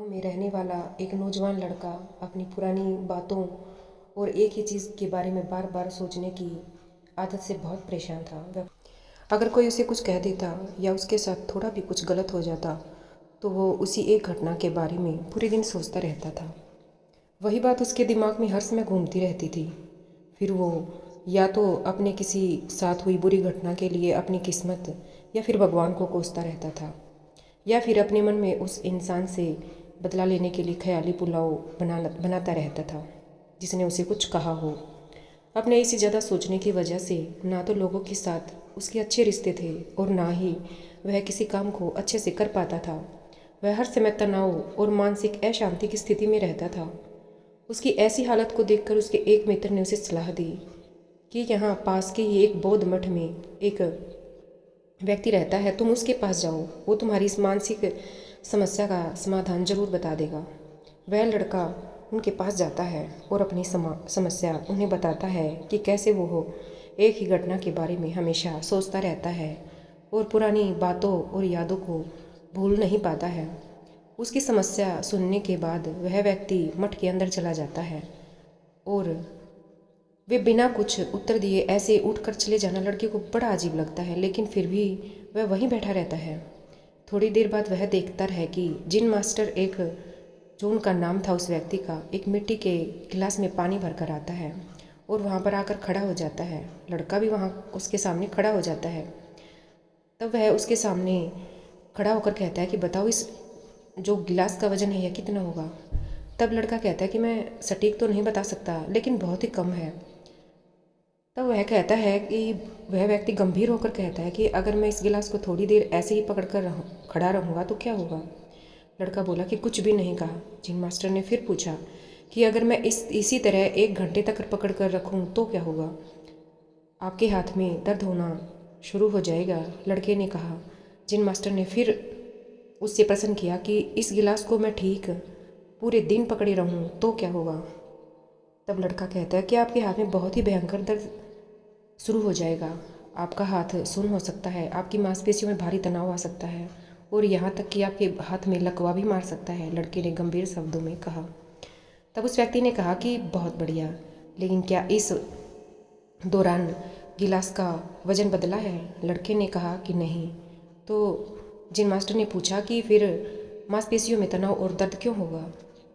गांव में रहने वाला एक नौजवान लड़का अपनी पुरानी बातों और एक ही चीज़ के बारे में बार बार सोचने की आदत से बहुत परेशान था। अगर कोई उसे कुछ कह देता या उसके साथ थोड़ा भी कुछ गलत हो जाता तो वो उसी एक घटना के बारे में पूरे दिन सोचता रहता था। वही बात उसके दिमाग में हर समय घूमती रहती थी। फिर वो या तो अपने किसी साथ हुई बुरी घटना के लिए अपनी किस्मत या फिर भगवान को कोसता रहता था, या फिर अपने मन में उस इंसान से बदला लेने के लिए ख्याली पुलाव बनाता रहता था जिसने उसे कुछ कहा हो। अपने इसी ज़्यादा सोचने की वजह से ना तो लोगों के साथ उसके अच्छे रिश्ते थे और ना ही वह किसी काम को अच्छे से कर पाता था। वह हर समय तनाव और मानसिक अशांति की स्थिति में रहता था। उसकी ऐसी हालत को देखकर उसके एक मित्र ने उसे सलाह दी कि यहाँ पास के ही एक बौद्ध मठ में एक व्यक्ति रहता है, तुम उसके पास जाओ, वो तुम्हारी इस मानसिक समस्या का समाधान जरूर बता देगा। वह लड़का उनके पास जाता है और अपनी समस्या उन्हें बताता है कि कैसे वो हो एक ही घटना के बारे में हमेशा सोचता रहता है और पुरानी बातों और यादों को भूल नहीं पाता है। उसकी समस्या सुनने के बाद वह व्यक्ति मठ के अंदर चला जाता है और वे बिना कुछ उत्तर दिए ऐसे उठकर चले जाना लड़के को बड़ा अजीब लगता है, लेकिन फिर भी वह वहीं बैठा रहता है। थोड़ी देर बाद वह देखता है कि जिन मास्टर, एक जो उनका नाम था उस व्यक्ति का, एक मिट्टी के गिलास में पानी भर कर आता है और वहाँ पर आकर खड़ा हो जाता है। लड़का भी वहाँ उसके सामने खड़ा हो जाता है। तब वह उसके सामने खड़ा होकर कहता है कि बताओ इस जो गिलास का वजन है यह कितना होगा। तब लड़का कहता है कि मैं सटीक तो नहीं बता सकता, लेकिन बहुत ही कम है। तब वह कहता है कि वह व्यक्ति गंभीर होकर कहता है कि अगर मैं इस गिलास को थोड़ी देर ऐसे ही पकड़ कर खड़ा रहूँगा तो क्या होगा। लड़का बोला कि कुछ भी नहीं कहा। जिन मास्टर ने फिर पूछा कि अगर मैं इसी तरह 1 घंटे तक पकड़ कर रखूँ तो क्या होगा, आपके हाथ में दर्द होना शुरू हो जाएगा। लड़के ने कहा। जिन मास्टर ने फिर उससे प्रश्न किया कि इस गिलास को मैं ठीक पूरे दिन पकड़े रहूँ तो क्या होगा। तब लड़का कहता है कि आपके हाथ में बहुत ही भयंकर दर्द शुरू हो जाएगा, आपका हाथ सुन्न हो सकता है, आपकी मांसपेशियों में भारी तनाव आ सकता है और यहाँ तक कि आपके हाथ में लकवा भी मार सकता है, लड़के ने गंभीर शब्दों में कहा। तब उस व्यक्ति ने कहा कि बहुत बढ़िया, लेकिन क्या इस दौरान गिलास का वजन बदला है। लड़के ने कहा कि नहीं। तो जिन मास्टर ने पूछा कि फिर मांसपेशियों में तनाव और दर्द क्यों होगा।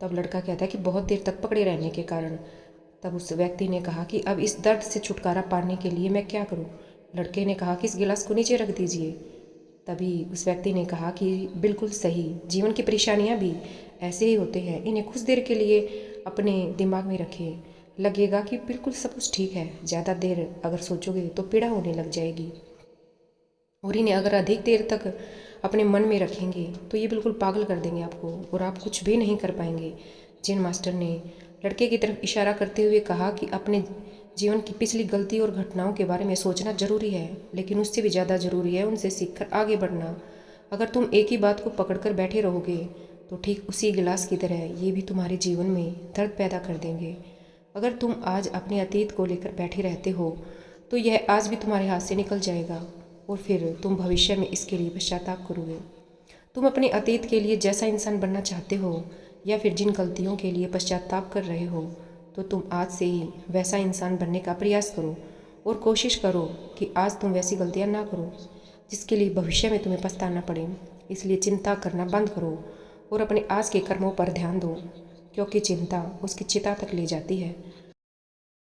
तब लड़का कहता है कि बहुत देर तक पकड़े रहने के कारण। तब उस व्यक्ति ने कहा कि अब इस दर्द से छुटकारा पाने के लिए मैं क्या करूं। लड़के ने कहा कि इस गिलास को नीचे रख दीजिए। तभी उस व्यक्ति ने कहा कि बिल्कुल सही, जीवन की परेशानियां भी ऐसे ही होते हैं, इन्हें कुछ देर के लिए अपने दिमाग में रखें, लगेगा कि बिल्कुल सब कुछ ठीक है। ज़्यादा देर अगर सोचोगे तो पीड़ा होने लग जाएगी और इन्हें अगर अधिक देर तक अपने मन में रखेंगे तो ये बिल्कुल पागल कर देंगे आपको और आप कुछ भी नहीं कर पाएंगे। जिन मास्टर ने लड़के की तरफ इशारा करते हुए कहा कि अपने जीवन की पिछली गलती और घटनाओं के बारे में सोचना जरूरी है, लेकिन उससे भी ज़्यादा ज़रूरी है उनसे सीखकर आगे बढ़ना। अगर तुम एक ही बात को पकड़कर बैठे रहोगे तो ठीक उसी गिलास की तरह ये भी तुम्हारे जीवन में दर्द पैदा कर देंगे। अगर तुम आज अपने अतीत को लेकर बैठे रहते हो तो यह आज भी तुम्हारे हाथ से निकल जाएगा और फिर तुम भविष्य में इसके लिए पश्चाताप करोगे। तुम अपने अतीत के लिए जैसा इंसान बनना चाहते हो या फिर जिन गलतियों के लिए पश्चाताप कर रहे हो, तो तुम आज से ही वैसा इंसान बनने का प्रयास करो और कोशिश करो कि आज तुम वैसी गलतियां ना करो जिसके लिए भविष्य में तुम्हें पछताना पड़े। इसलिए चिंता करना बंद करो और अपने आज के कर्मों पर ध्यान दो, क्योंकि चिंता उसकी चिता तक ले जाती है।